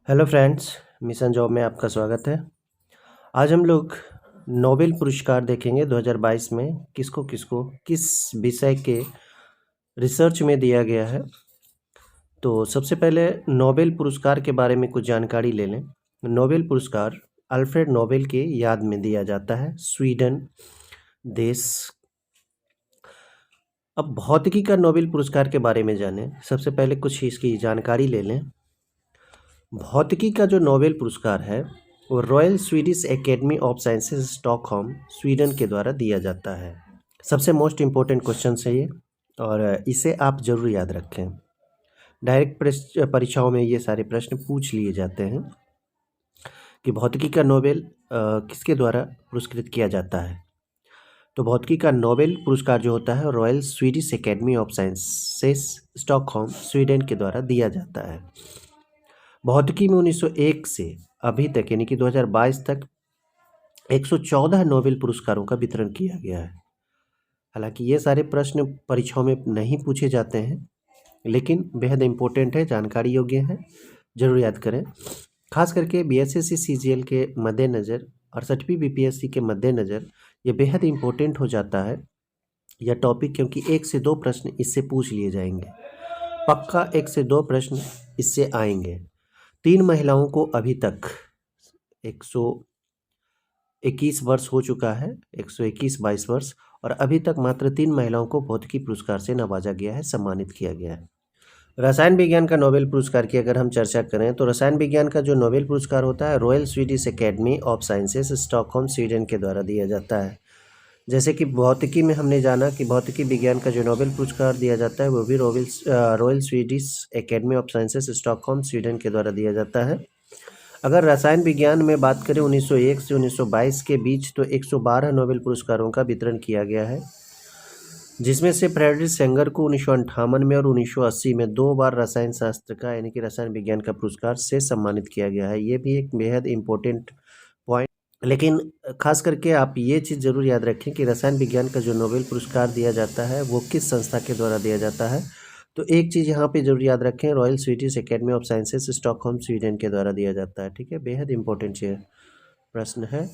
Hello friends, mission job में आपका स्वागत है। आज हम लोग नोबेल पुरस्कार देखेंगे 2022 में किसको किसको किस विषय के रिसर्च में दिया गया है। तो सबसे पहले नोबेल पुरस्कार के बारे में कुछ जानकारी ले लें। नोबेल पुरस्कार अल्फ्रेड नोबेल के याद में दिया जाता है, स्वीडन देश। अब भौतिकी का नोबेल पुरस्कार के बारे में जानें। सबसे पहले कुछ इसकी जानकारी ले लें। भौतिकी का जो नोबेल पुरस्कार है वो royal Swedish academy of sciences Stockholm Sweden के द्वारा दिया जाता है। सबसे मोस्ट इम्पोर्टेंट क्वेश्चन है ये, और इसे आप जरूर याद रखें। डायरेक्ट परीक्षाओं में ये सारे प्रश्न पूछ लिए जाते हैं कि भौतिकी का नोबेल किसके द्वारा पुरस्कृत किया जाता है। तो भौतिकी का नोबेल पुरस्कार जो होता है royal Swedish academy of sciences Stockholm Sweden के द्वारा दिया जाता है। भौतिकी में 1901 से अभी तक यानी कि 2022 तक 114 नोबेल पुरस्कारों का वितरण किया गया है। हालांकि ये सारे प्रश्न परीक्षाओं में नहीं पूछे जाते हैं, लेकिन बेहद इम्पोर्टेंट है, जानकारी योग्य है, जरूर याद करें। खास करके बीएसएससी सीजीएल के मद्देनज़र और 6वीं बीपीएससी के मद्देनज़र ये बेहद इम्पोर्टेंट हो जाता है यह टॉपिक, क्योंकि 1 से 2 प्रश्न इससे पूछ लिए जाएंगे। पक्का 1 से 2 प्रश्न इससे आएंगे। 3 महिलाओं को अभी तक 121 वर्ष हो चुका है, 121-22 वर्ष, और अभी तक मात्र 3 महिलाओं को भौतिकी पुरस्कार से नवाजा गया है, सम्मानित किया गया है। रसायन विज्ञान का नोबेल पुरस्कार की अगर हम चर्चा करें तो रसायन विज्ञान का जो नोबेल पुरस्कार होता है royal Swedish academy of sciences Stockholm Sweden के द्वारा दिया जाता है। जैसे कि भौतिकी में हमने जाना कि भौतिकी विज्ञान का जो नोबेल पुरस्कार दिया जाता है वो भी royal Swedish academy of sciences Stockholm Sweden के द्वारा दिया जाता है। अगर रसायन विज्ञान में बात करें 1901 से 1922 के बीच तो 112 नोबेल पुरस्कारों का वितरण किया गया है, जिसमें से फ्रेडरिक सेंगर को 1958 में और 1980 में 2 बार रसायन शास्त्र का यानी कि रसायन विज्ञान का पुरस्कार से सम्मानित किया गया है। ये भी एक बेहद इम्पोर्टेंट पॉइंट, लेकिन खास करके आप ये चीज़ ज़रूर याद रखें कि रसायन विज्ञान का जो नोबेल पुरस्कार दिया जाता है वो किस संस्था के द्वारा दिया जाता है। तो एक चीज़ यहाँ पे जरूर याद रखें, royal Swedish academy of sciences Stockholm Sweden के द्वारा दिया जाता है। ठीक है, बेहद इंपॉर्टेंट ये प्रश्न है।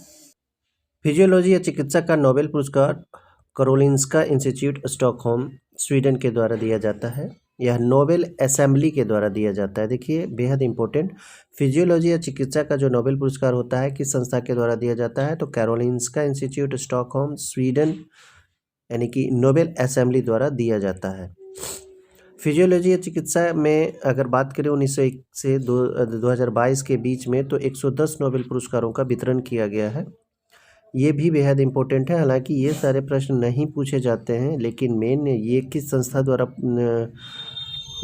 फिजियोलॉजी या चिकित्सा का नोबेल पुरस्कार करोलिंस्का इंस्टीट्यूट स्टॉकहोम स्वीडन के द्वारा दिया जाता है। यह नोबेल असेंबली के द्वारा दिया जाता है। देखिए बेहद इंपॉर्टेंट, फिजियोलॉजी या चिकित्सा का जो नोबेल पुरस्कार होता है किस संस्था के द्वारा दिया जाता है, तो कैरोलिंस्का इंस्टीट्यूट स्टॉकहोम स्वीडन यानी कि नोबेल असेंबली द्वारा दिया जाता है। फिजियोलॉजी या चिकित्सा में अगर बात करें 1901 से 2022 के बीच में तो 110 नोबेल पुरस्कारों का वितरण किया गया है। ये भी बेहद इंपॉर्टेंट है। हालांकि ये सारे प्रश्न नहीं पूछे जाते हैं, लेकिन मेन ये किस संस्था द्वारा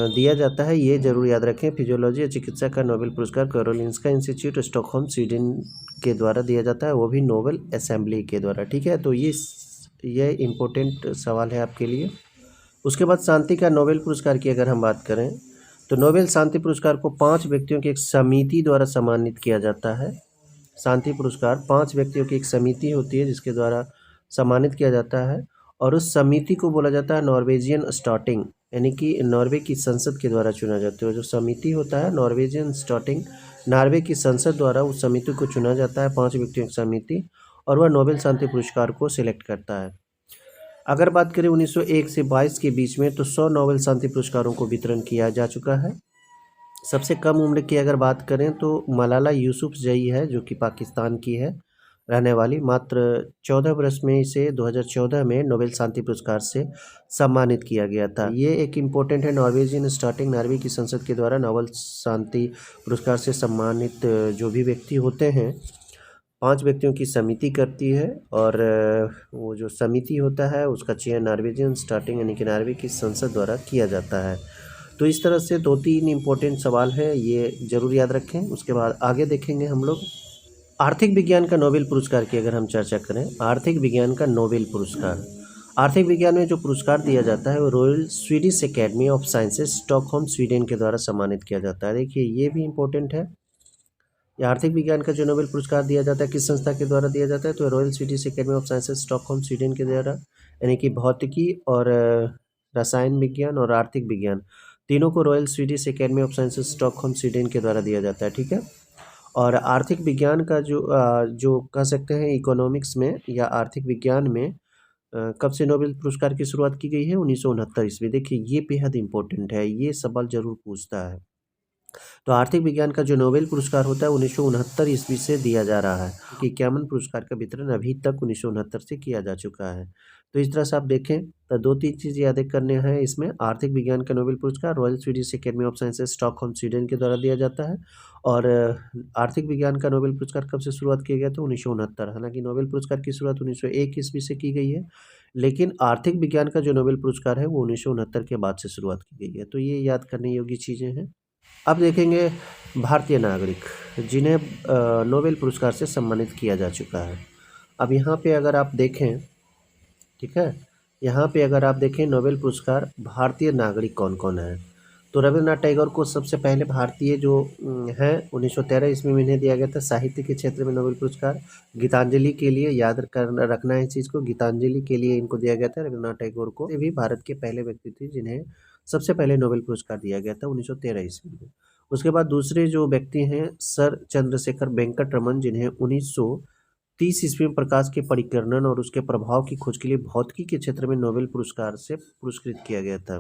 दिया जाता है ये जरूर याद रखें। फिजियोलॉजी या चिकित्सा का नोबेल पुरस्कार कैरोलिंस्का इंस्टीट्यूट स्टॉकहोम स्वीडन के द्वारा दिया जाता है, वो भी नोबेल असेंबली के द्वारा। ठीक है, तो ये इम्पोर्टेंट सवाल है आपके लिए। उसके बाद शांति का नोबेल पुरस्कार की अगर हम बात करें तो नोबेल शांति पुरस्कार को 5 व्यक्तियों की एक समिति द्वारा सम्मानित किया जाता है। शांति पुरस्कार 5 व्यक्तियों की एक समिति होती है जिसके द्वारा सम्मानित किया जाता है, और उस समिति को बोला जाता है नॉर्वेजियन स्टार्टिंग, यानी कि नॉर्वे की संसद के द्वारा चुना जाता है। जो समिति होता है नॉर्वेजियन स्टार्टिंग, नॉर्वे की संसद द्वारा उस समिति को चुना जाता है, 5 व्यक्तियों की समिति, और वह नोबेल शांति पुरस्कार को सिलेक्ट करता है। अगर बात करें 1901 से 22 के बीच में तो 100 नोबेल शांति पुरस्कारों को वितरण किया जा चुका है। सबसे कम उम्र की अगर बात करें तो मलाला यूसुफजई है, जो कि पाकिस्तान की है रहने वाली। मात्र 14 वर्ष में इसे 2014 में नोबेल शांति पुरस्कार से सम्मानित किया गया था। ये एक इम्पोर्टेंट है, नॉर्वेजियन स्टार्टिंग, नॉर्वे की संसद के द्वारा नोबेल शांति पुरस्कार से सम्मानित जो भी व्यक्ति होते हैं 5 व्यक्तियों की समिति करती है, और वो जो समिति होता है उसका चयन नॉर्वेजियन स्टार्टिंग यानी कि नॉर्वे की संसद द्वारा किया जाता है। तो इस तरह से 2-3 इम्पोर्टेंट सवाल हैं, ये जरूर याद रखें। उसके बाद आगे देखेंगे हम लोग आर्थिक विज्ञान का नोबेल पुरस्कार की अगर हम चर्चा करें। आर्थिक विज्ञान का नोबेल पुरस्कार, आर्थिक विज्ञान में जो पुरस्कार दिया जाता है वो royal Swedish academy of sciences Stockholm Sweden के द्वारा सम्मानित किया जाता है। देखिए ये भी इम्पोर्टेंट है। आर्थिक विज्ञान का जो नोबेल पुरस्कार दिया जाता है किस संस्था के द्वारा दिया जाता है, तो royal Swedish academy of sciences Stockholm Sweden के द्वारा, यानी कि भौतिकी और रसायन विज्ञान और आर्थिक विज्ञान तीनों को royal Swedish academy of sciences Stockholm Sweden के द्वारा दिया जाता है, ठीक है। और आर्थिक विज्ञान का जो कह सकते हैं इकोनॉमिक्स में या आर्थिक विज्ञान में कब से नोबेल पुरस्कार की शुरुआत की गई है? 1969 ईस्वी। देखिए ये बेहद इंपॉर्टेंट है, ये सवाल जरूर पूछता है। तो आर्थिक विज्ञान का जो नोबेल पुरस्कार होता है 1969 ईस्वी से दिया जा रहा है, कि 51 पुरस्कार का वितरण अभी तक 1969 से किया जा चुका है। तो इस तरह से आप देखें तो 2-3 चीज़ याद करने हैं इसमें। आर्थिक विज्ञान का नोबेल पुरस्कार royal Swedish academy of sciences Stockholm Sweden के द्वारा दिया जाता है। और आर्थिक विज्ञान का नोबेल पुरस्कार कब से शुरुआत किया गया था? 1969। हालांकि नोबेल पुरस्कार की शुरुआत 1901 ईस्वी से की गई है, लेकिन आर्थिक विज्ञान का जो नोबेल पुरस्कार है वो 1969 के बाद से शुरुआत की गई है। तो ये याद करने योग्य चीज़ें हैं। अब देखेंगे भारतीय नागरिक जिन्हें नोबेल पुरस्कार से सम्मानित किया जा चुका है। अब यहाँ पे अगर आप देखें, ठीक है, यहाँ पे अगर आप देखें नोबेल पुरस्कार भारतीय नागरिक कौन कौन है, तो रविन्द्रनाथ टैगोर को सबसे पहले भारतीय जो हैं 1913 ईस्वी में इन्हें दिया गया था साहित्य के क्षेत्र में नोबेल पुरस्कार। गीतांजलि के लिए याद रखना है इस चीज़ को, गीतांजलि के लिए इनको दिया गया था रविन्द्रनाथ टैगोर को। ये भी भारत के पहले व्यक्ति थे जिन्हें सबसे पहले नोबेल पुरस्कार दिया गया था 1913 ईस्वी में। उसके बाद दूसरे जो व्यक्ति हैं सर चंद्रशेखर वेंकट रमन, जिन्हें 1930 ईस्वी में प्रकाश के परिकर्णन और उसके प्रभाव की खोज के लिए भौतिकी के क्षेत्र में नोबेल पुरस्कार से पुरस्कृत किया गया था।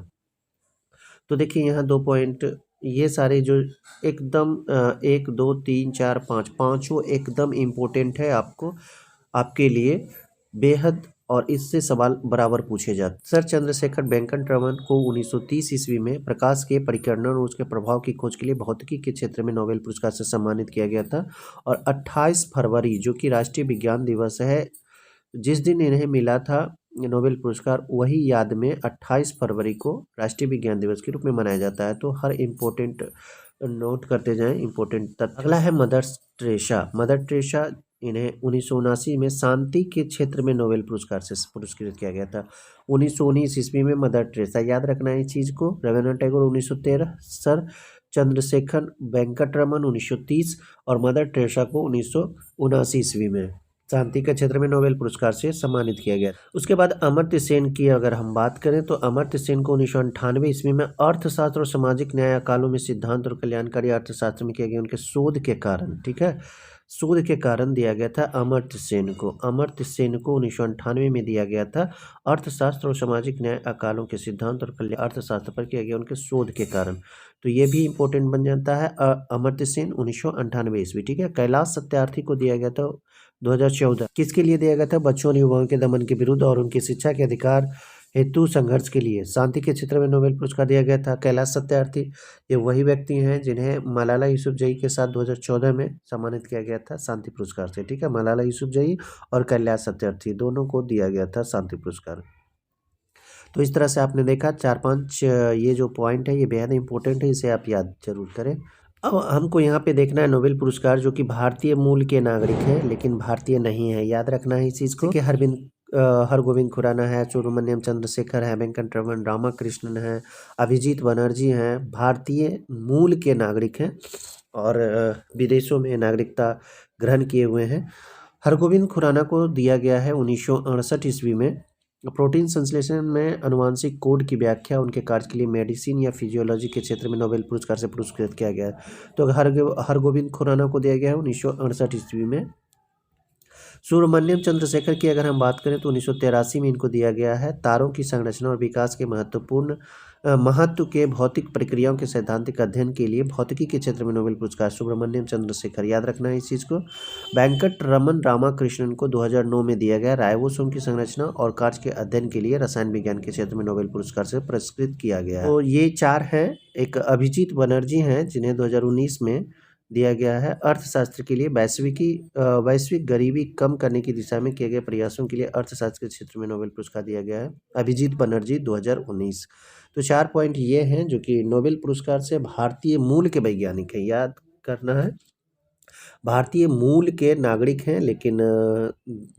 तो देखिए यहाँ 2 पॉइंट, ये सारे जो एकदम 1 2 3 4 5 पाँचों एकदम इम्पोर्टेंट है आपके लिए बेहद, और इससे सवाल बराबर पूछे जाते। सर चंद्रशेखर वेंकट रमन को 1930 ईस्वी में प्रकाश के परिकर्णन और उसके प्रभाव की खोज के लिए भौतिकी के क्षेत्र में नोबेल पुरस्कार से सम्मानित किया गया था। और 28 फरवरी जो कि राष्ट्रीय विज्ञान दिवस है, जिस दिन इन्हें मिला था नोबेल पुरस्कार, वही याद में 28 फरवरी को राष्ट्रीय विज्ञान दिवस के रूप में मनाया जाता है। तो हर इम्पोर्टेंट नोट करते जाएं इम्पोर्टेंट तथ्य। अगला है मदर टेरेसा। मदर टेरेसा इन्हें 1979 में शांति के क्षेत्र में नोबेल पुरस्कार से पुरस्कृत किया गया था। 1919 ईस्वी में मदर टेरेसा, याद रखना है इस चीज़ को। रविन्द्रनाथ टैगोर 1913, सर चंद्रशेखर वेंकट रमन 1930 और मदर टेरेसा को 1979 ईस्वी में शांति के क्षेत्र में नोबेल पुरस्कार से सम्मानित किया गया। उसके बाद अमर्त्य सेन की अगर हम बात करें तो अमर्त्य सेन को 1998 ईस्वी में अर्थशास्त्र और सामाजिक न्याय कालों में सिद्धांत और कल्याणकारी अर्थशास्त्र में किए गए उनके शोध के कारण, ठीक है, शोध के कारण दिया गया था अमर्त्य सेन को। अमर्त्य सेन को 1998 में दिया गया था अर्थशास्त्र और सामाजिक न्याय अकालों के सिद्धांत और कल्याण अर्थशास्त्र पर किया गया उनके शोध के कारण। तो ये भी इंपॉर्टेंट बन जाता है। अमर्त्य सेन 1998 ईस्वी, ठीक है। कैलाश सत्यार्थी को दिया गया था 2014। किसके लिए दिया गया था? बच्चों और युवाओं के दमन के विरुद्ध और उनकी शिक्षा के अधिकार हेतु संघर्ष के लिए शांति के क्षेत्र में नोबेल पुरस्कार दिया गया था। कैलाश सत्यार्थी ये वही व्यक्ति हैं जिन्हें मलाला यूसुफजई के साथ 2014 में सम्मानित किया गया था शांति पुरस्कार से, ठीक है। मलाला यूसुफजई और कैलाश सत्यार्थी दोनों को दिया गया था शांति पुरस्कार। तो इस तरह से आपने देखा 4-5 ये जो पॉइंट है ये बेहद इंपॉर्टेंट है, इसे आप याद जरूर करें। अब हमको यहाँ पे देखना है नोबेल पुरस्कार जो कि भारतीय मूल के नागरिक हैं लेकिन भारतीय नहीं है, याद रखना है इस चीज़ को। कि हरगोविंद खुराना है, सुब्रमण्यम चंद्रशेखर है, वेंकट रमन रामाकृष्णन है, अभिजीत बनर्जी हैं, भारतीय मूल के नागरिक हैं और विदेशों में नागरिकता ग्रहण किए हुए हैं। हरगोविंद खुराना को दिया गया है 1968 ईस्वी में प्रोटीन संश्लेषण में अनुवांशिक कोड की व्याख्या उनके कार्य के लिए मेडिसिन या फिजियोलॉजी के क्षेत्र में नोबेल पुरस्कार से पुरस्कृत किया गया है। तो हरगोविंद खुराना को दिया गया है 1968 ईस्वी में। सुब्रमण्यम चंद्रशेखर की अगर हम बात करें तो 1983 में इनको दिया गया है तारों की संरचना और विकास के महत्व के भौतिक प्रक्रियाओं के सैद्धांतिक अध्ययन के लिए भौतिकी के क्षेत्र में नोबेल पुरस्कार सुब्रमण्यम चंद्रशेखर, याद रखना है इस चीज़ को। वेंकट रमन रामाकृष्णन को 2009 में दिया गया राइबोसोम की संरचना और कार्य के अध्ययन के लिए रसायन विज्ञान के क्षेत्र में नोबेल पुरस्कार से पुरस्कृत किया गया है। तो ये 4 हैं। एक अभिजीत बनर्जी हैं जिन्हें 2019 में दिया गया है अर्थशास्त्र के लिए वैश्विक गरीबी कम करने की दिशा में किए गए प्रयासों के लिए अर्थशास्त्र के क्षेत्र में नोबेल पुरस्कार दिया गया है अभिजीत बनर्जी 2019। तो 4 पॉइंट ये हैं जो कि नोबेल पुरस्कार से भारतीय मूल के वैज्ञानिक हैं, याद करना है। भारतीय मूल के नागरिक हैं लेकिन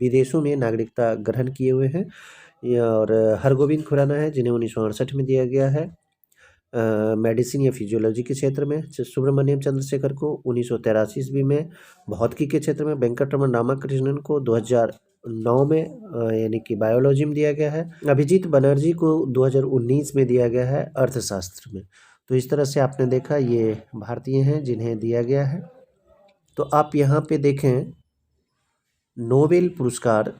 विदेशों में नागरिकता ग्रहण किए हुए हैं। और हरगोविंद खुराना है जिन्हें 1968 में दिया गया है मेडिसिन या फिजियोलॉजी के क्षेत्र में। सुब्रमण्यम चंद्रशेखर को 1983 ईस्वी में भौतिकी के क्षेत्र में। वेंकट रमन रामाकृष्णन को 2009 में यानी कि बायोलॉजी में दिया गया है। अभिजीत बनर्जी को 2019 में दिया गया है अर्थशास्त्र में। तो इस तरह से आपने देखा ये भारतीय हैं जिन्हें दिया गया है। तो आप यहाँ पे देखें नोबेल पुरस्कार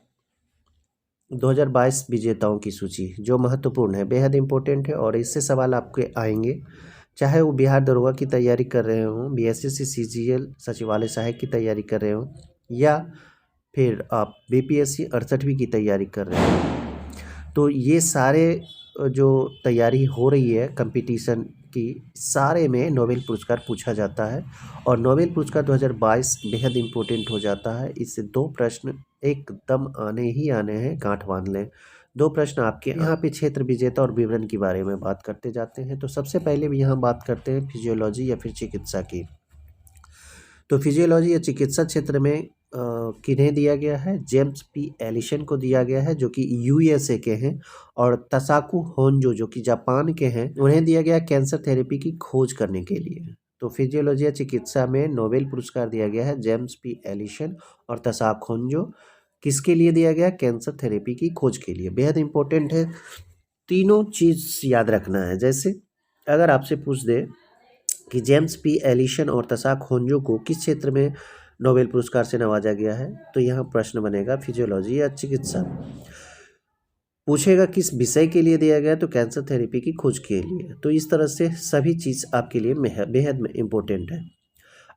2022 विजेताओं की सूची जो महत्वपूर्ण है, बेहद इम्पोर्टेंट है और इससे सवाल आपके आएंगे, चाहे वो बिहार दरोगा की तैयारी कर रहे हों, बीएसएससी सीजीएल सचिवालय सहायक की तैयारी कर रहे हों, या फिर आप बीपीएससी 68वीं की तैयारी कर रहे हो। तो ये सारे जो तैयारी हो रही है कंपटीशन की, सारे में नोबेल पुरस्कार पूछा जाता है और नोबेल पुरस्कार 2022 बेहद इम्पोर्टेंट हो जाता है। इससे 2 प्रश्न एकदम आने ही आने हैं, गांठ बांध लें। 2 प्रश्न आपके यहाँ पे क्षेत्र विजेता और विवरण के बारे में बात करते जाते हैं। तो सबसे पहले भी यहाँ बात करते हैं फिजियोलॉजी या फिर चिकित्सा की। तो फिजियोलॉजी या चिकित्सा क्षेत्र में किन्हें दिया गया है? जेम्स पी एलिसन को दिया गया है जो कि यूएसए के हैं, और तसाकु होन्जो जो कि जापान के हैं, उन्हें दिया गया कैंसर थेरेपी की खोज करने के लिए। तो फिजियोलॉजी या चिकित्सा में नोबेल पुरस्कार दिया गया है जेम्स पी एलिसन और तसाकु होन्जो। किसके लिए दिया गया? कैंसर थेरेपी की खोज के लिए। बेहद इंपॉर्टेंट है, तीनों चीज़ याद रखना है। जैसे अगर आपसे पूछ दे कि जेम्स पी एलिसन और तसाकु होन्जो को किस क्षेत्र में नोबेल पुरस्कार से नवाजा गया है, तो यहाँ प्रश्न बनेगा फिजियोलॉजी या चिकित्सा। पूछेगा किस विषय के लिए दिया गया, तो कैंसर थेरेपी की खोज के लिए। तो इस तरह से सभी चीज़ आपके लिए बेहद इम्पोर्टेंट है।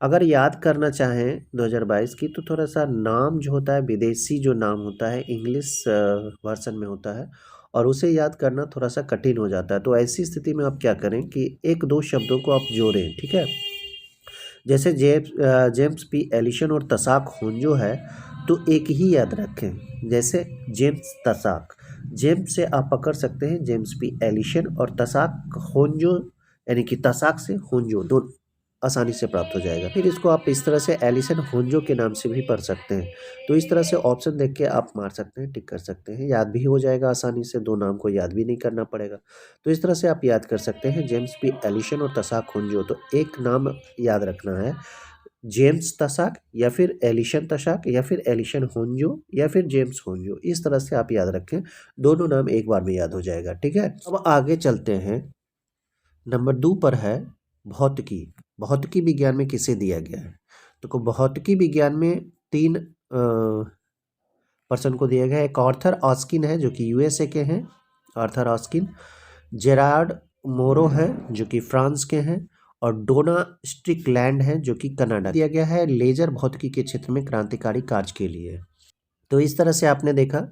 अगर याद करना चाहें 2022 की, तो थोड़ा सा नाम जो होता है, विदेशी जो नाम होता है, इंग्लिश वर्जन में होता है और उसे याद करना थोड़ा सा कठिन हो जाता है। तो ऐसी स्थिति में आप क्या करें कि 1-2 शब्दों को आप जोड़ें, ठीक है। जैसे जेम्स पी एलिसन और तसाकु होन्जो है, तो एक ही याद रखें। जैसे जेम्स तसाक, जेम्स से आप पकड़ सकते हैं जेम्स पी एलिसन, और तसाक होन्जो यानी कि तसाक से होन्जो, दो आसानी से प्राप्त हो जाएगा। फिर इसको आप इस तरह से एलिसन होन्जो के नाम से भी पढ़ सकते हैं। तो इस तरह से ऑप्शन देख के आप मार सकते हैं, टिक कर सकते हैं, याद भी हो जाएगा आसानी से, 2 नाम को याद भी नहीं करना पड़ेगा। तो इस तरह से आप याद कर सकते हैं जेम्स पी एलिसन और तसाकु होन्जो। तो एक नाम याद रखना है, जेम्स तसाक या फिर एलिसन तसाक या फिर एलिसन होन्जो या फिर जेम्स होन्जो। इस तरह से आप याद रखें, दोनों नाम एक बार में याद हो जाएगा, ठीक है। अब आगे चलते हैं, नंबर 2 पर है भौतिकी। भौतिकी विज्ञान में किसे दिया गया है? तो भौतिकी विज्ञान में 3 पर्सन को दिया गया है। एक आर्थर ऑस्किन है जो कि यूएसए के हैं, आर्थर ऑस्किन। जेरार्ड मोरो है जो कि फ्रांस के हैं, और डोना स्ट्रिकलैंड है जो कि कनाडा। दिया गया है लेजर भौतिकी के क्षेत्र में क्रांतिकारी कार्य के लिए। तो इस तरह से आपने देखा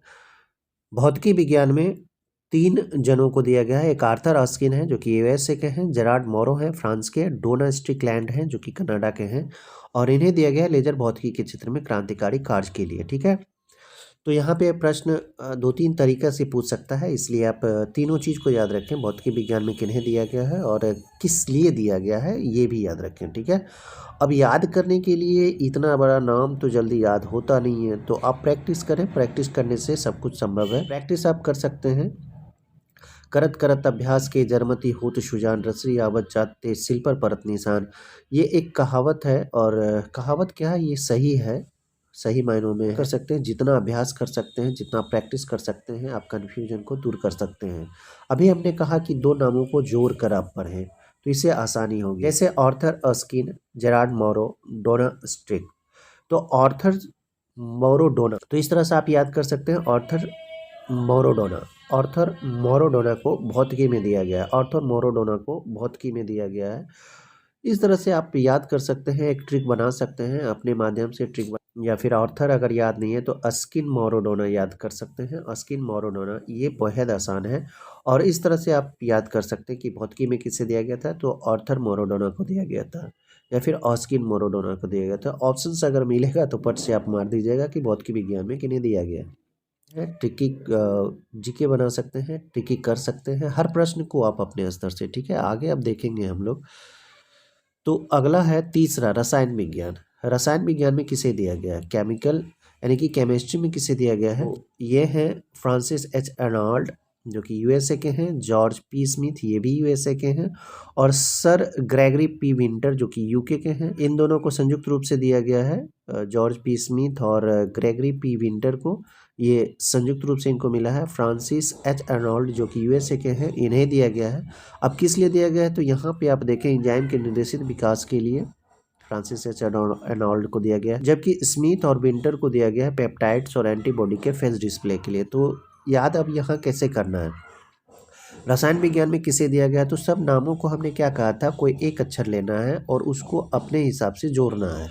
भौतिकी विज्ञान में 3 जनों को दिया गया है। एक आर्थर ऑस्किन है जो कि यूएसए के हैं, जेरार्ड मोरो है फ्रांस के, डोना स्ट्रिकलैंड हैं जो कि कनाडा के हैं, और इन्हें दिया गया है लेजर भौतिकी के क्षेत्र में क्रांतिकारी कार्य के लिए, ठीक है। तो यहाँ पे प्रश्न 2-3 तरीक़ा से पूछ सकता है, इसलिए आप तीनों चीज़ को याद रखें, भौतिकी विज्ञान में किन्हें दिया गया है और किस लिए दिया गया है, ये भी याद रखें, ठीक है। अब याद करने के लिए इतना बड़ा नाम तो जल्दी याद होता नहीं है, तो आप प्रैक्टिस करें, प्रैक्टिस करने से सब कुछ संभव है। प्रैक्टिस आप कर सकते हैं। करत करत अभ्यास के जरमती होत सुजान, रसरी आवत जाते सिल पर परत निशान। ये एक कहावत है, और कहावत क्या है, ये सही है, सही मायनों में कर सकते हैं। जितना अभ्यास कर सकते हैं, जितना प्रैक्टिस कर सकते हैं, आप कन्फ्यूजन को दूर कर सकते हैं। अभी हमने कहा कि 2 नामों को जोड़ कर आप पढ़ें, तो इससे आसानी होगी। जैसे आर्थर ऑस्किन, जेरार्ड मोरो, डोना स्ट्रिक। तो आर्थर मोरो डोना, तो इस तरह से आप याद कर सकते हैं, आर्थर मोरोडोना। आर्थर मोरोडोना को भौतिकी में दिया गया है, आर्थर मोरोडोना को भौतिकी में दिया गया है। इस तरह से आप याद कर सकते हैं, एक ट्रिक बना सकते हैं अपने माध्यम से, या फिर आर्थर अगर याद नहीं है तो अस्किन मोरोडोना याद कर सकते हैं, अस्किन मोरोडोना, ये बेहद आसान है। और इस तरह से आप याद कर सकते हैं कि भौतिकी में किसे दिया गया था, तो आर्थर मोरोडोना को दिया गया था, या फिर ऑस्किन मोरोडोना को दिया गया था। ऑप्शन अगर मिलेगा तो पट से आप मार दीजिएगा कि भौतिकी विज्ञान में किन्हें दिया गया है। ट्रिकी जीके बना सकते हैं, ट्रिकी कर सकते हैं हर प्रश्न को आप अपने स्तर से, ठीक है। आगे अब देखेंगे हम लोग। तो अगला है तीसरा, रसायन विज्ञान। रसायन विज्ञान में किसे दिया गया है? केमिकल यानी कि केमिस्ट्री में किसे दिया गया है? ये हैं फ्रांसिस एच अर्नोल्ड जो कि यूएसए के हैं, जॉर्ज पी स्मिथ, ये भी यूएसए के हैं, और सर ग्रेगरी पी विंटर जो कि यूके के हैं। इन दोनों को संयुक्त रूप से दिया गया है, जॉर्ज पी स्मिथ और ग्रेगरी पी विंटर को, ये संयुक्त रूप से इनको मिला है। फ्रांसिस एच अर्नोल्ड जो कि यूएसए के हैं, इन्हें दिया गया है। अब किस लिए दिया गया है, तो यहाँ पे आप देखें एंजाइम के निर्देशित विकास के लिए फ्रांसिस एच अर्नोल्ड को दिया गया है, जबकि स्मिथ और विंटर को दिया गया है पेप्टाइड्स और एंटीबॉडी के फेज डिस्प्ले के लिए। तो याद अब यहाँ कैसे करना है, रसायन विज्ञान में किसे दिया गया, तो सब नामों को हमने क्या कहा था, कोई एक अक्षर लेना है और उसको अपने हिसाब से जोड़ना है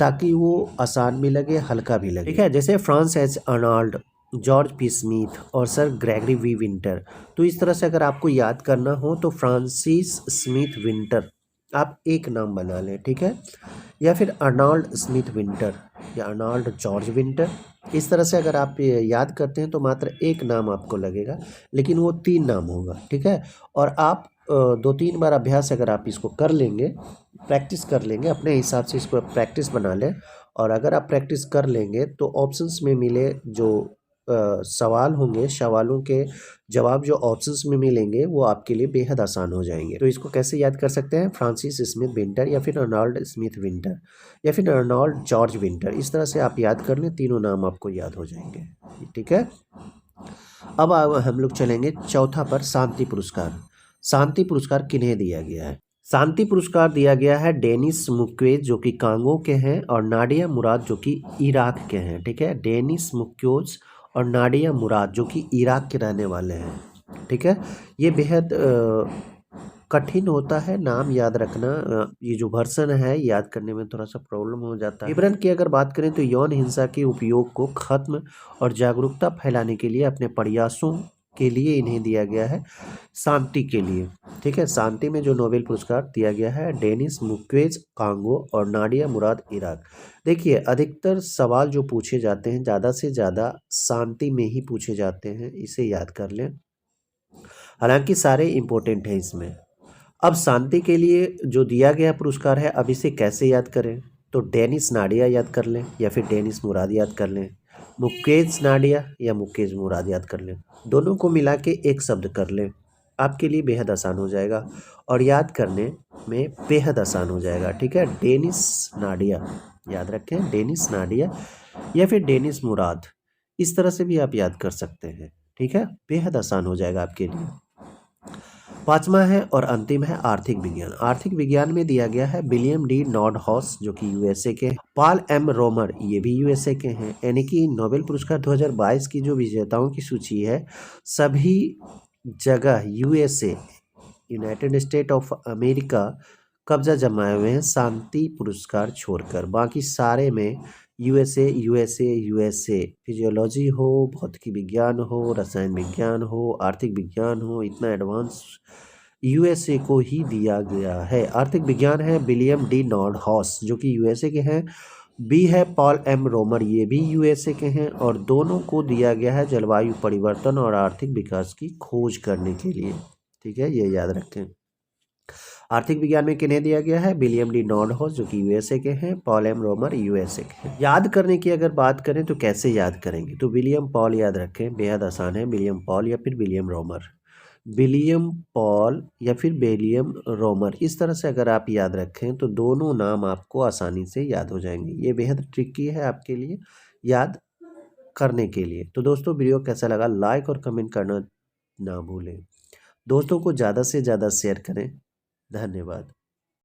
ताकि वो आसान भी लगे, हल्का भी लगे। ठीक है, जैसे France H Arnold, George P Smith और सर ग्रेगरी वी विंटर। तो इस तरह से अगर आपको याद करना हो तो फ्रांसिस स्मिथ विंटर आप एक नाम बना लें, ठीक है, या फिर अर्नोल्ड स्मिथ विंटर या अर्नोल्ड जॉर्ज विंटर। इस तरह से अगर आप याद करते हैं तो मात्र एक नाम आपको लगेगा, लेकिन वो 3 नाम होगा, ठीक है। और आप 2-3 बार अभ्यास अगर आप इसको कर लेंगे, प्रैक्टिस कर लेंगे, अपने हिसाब से इसको प्रैक्टिस बना लें, और अगर आप प्रैक्टिस कर लेंगे तो ऑप्शंस में मिले जो सवाल होंगे, सवालों के जवाब जो ऑप्शंस में मिलेंगे वो आपके लिए बेहद आसान हो जाएंगे। तो इसको कैसे याद कर सकते हैं, फ्रांसिस स्मिथ विंटर या फिर अर्नोल्ड स्मिथ विंटर या फिर अर्नोल्ड जॉर्ज विंटर, इस तरह से आप याद कर लें, तीनों नाम आपको याद हो जाएंगे, ठीक है। अब हम लोग चलेंगे चौथा पर, शांति पुरस्कार। शांति पुरस्कार किन्हें दिया गया है, शांति पुरस्कार दिया गया है डेनिस मुक्वेज जो कि कांगो के हैं और नाडिया मुराद जो कि इराक के हैं, ठीक है। डेनिस मुक्वेज और नाडिया मुराद जो कि इराक के रहने वाले हैं, ठीक है। ये बेहद कठिन होता है नाम याद रखना, ये जो वर्सन है याद करने में थोड़ा सा प्रॉब्लम हो जाता है। विवरण की अगर बात करें तो यौन हिंसा के उपयोग को खत्म और जागरूकता फैलाने के लिए अपने प्रयासों के लिए इन्हें दिया गया है शांति के लिए, ठीक है। शांति में जो नोबेल पुरस्कार दिया गया है डेनिस मुक्वेज कांगो और नाडिया मुराद इराक। देखिए अधिकतर सवाल जो पूछे जाते हैं ज़्यादा से ज़्यादा शांति में ही पूछे जाते हैं, इसे याद कर लें, हालांकि सारे इम्पोर्टेंट हैं इसमें। अब शांति के लिए जो दिया गया पुरस्कार है, अब इसे कैसे याद करें, तो डेनिस नाडिया याद कर लें या फिर डेनिस मुराद याद कर लें, मुकेश नाडिया या मुकेश मुराद याद कर लें, दोनों को मिला के एक शब्द कर लें, आपके लिए बेहद आसान हो जाएगा और याद करने में बेहद आसान हो जाएगा, ठीक है। डेनिस नाडिया याद रखें, डेनिस नाडिया या फिर डेनिस मुराद, इस तरह से भी आप याद कर सकते हैं, ठीक है, बेहद आसान हो जाएगा आपके लिए। पांचवा है और अंतिम है आर्थिक विज्ञान। आर्थिक विज्ञान में दिया गया है विलियम डी नॉर्डहाउस जो कि यूएसए के, पॉल एम रोमर ये भी यूएसए के हैं। यानी कि नोबेल पुरस्कार 2022 की जो विजेताओं की सूची है सभी जगह USA, United state of America कब्जा जमाए हुए हैं शांति पुरस्कार छोड़कर, बाकी सारे में यूएसए यूएसए यूएसए। फिजियोलॉजी हो, भौतिकी विज्ञान हो, रसायन विज्ञान हो, आर्थिक विज्ञान हो, इतना एडवांस यूएसए को ही दिया गया है। आर्थिक विज्ञान है विलियम डी नॉर्डहाउस जो कि यूएसए के हैं, बी है पॉल एम रोमर ये भी यूएसए के हैं, और दोनों को दिया गया है जलवायु परिवर्तन और आर्थिक विकास की खोज करने के लिए, ठीक है, ये याद रखें। आर्थिक विज्ञान में किन्हें दिया गया है, विलियम डी नॉर्डहाउस जो कि यूएसए के हैं, पॉल एम रोमर यूएसए के हैं। याद करने की अगर बात करें तो कैसे याद करेंगे, तो विलियम पॉल याद रखें, बेहद आसान है, विलियम पॉल या फिर विलियम रोमर, विलियम पॉल या फिर विलियम रोमर, इस तरह से अगर आप याद रखें तो दोनों नाम आपको आसानी से याद हो जाएंगे। ये बेहद ट्रिकी है आपके लिए याद करने के लिए। तो दोस्तों वीडियो कैसा लगा लाइक और कमेंट करना ना भूलें, दोस्तों को ज़्यादा से ज़्यादा शेयर करें। धन्यवाद।